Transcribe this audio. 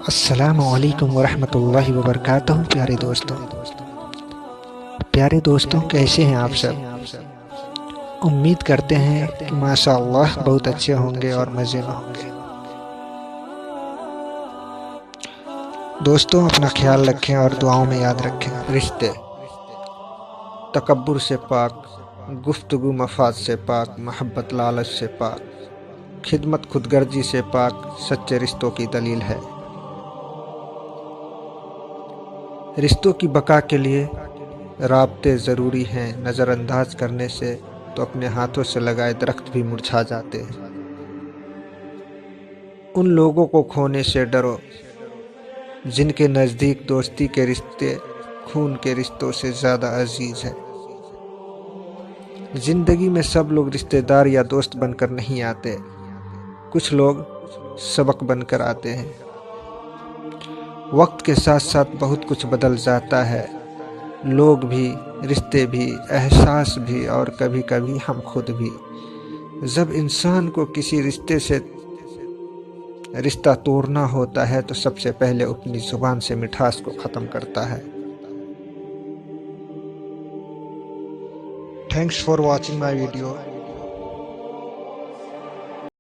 السلام علیکم ورحمۃ اللہ وبرکاتہ۔ پیارے دوستوں کیسے ہیں آپ سب؟ امید کرتے ہیں کہ ماشاء اللہ بہت اچھے ہوں گے اور مزے میں ہوں گے۔ دوستوں اپنا خیال رکھیں اور دعاؤں میں یاد رکھیں۔ رشتے تکبر سے پاک، گفتگو مفاد سے پاک، محبت لالچ سے پاک، خدمت خود غرضی سے پاک سچے رشتوں کی دلیل ہے۔ رشتوں کی بقا کے لیے رابطے ضروری ہیں، نظر انداز کرنے سے تو اپنے ہاتھوں سے لگائے درخت بھی مرجھا جاتے ہیں۔ ان لوگوں کو کھونے سے ڈرو جن کے نزدیک دوستی کے رشتے خون کے رشتوں سے زیادہ عزیز ہیں۔ زندگی میں سب لوگ رشتہ دار یا دوست بن کر نہیں آتے، کچھ لوگ سبق بن کر آتے ہیں۔ وقت کے ساتھ ساتھ بہت کچھ بدل جاتا ہے، لوگ بھی، رشتے بھی، احساس بھی اور کبھی کبھی ہم خود بھی۔ جب انسان کو کسی رشتے سے رشتہ توڑنا ہوتا ہے تو سب سے پہلے اپنی زبان سے مٹھاس کو ختم کرتا ہے۔ Thanks for watching my video.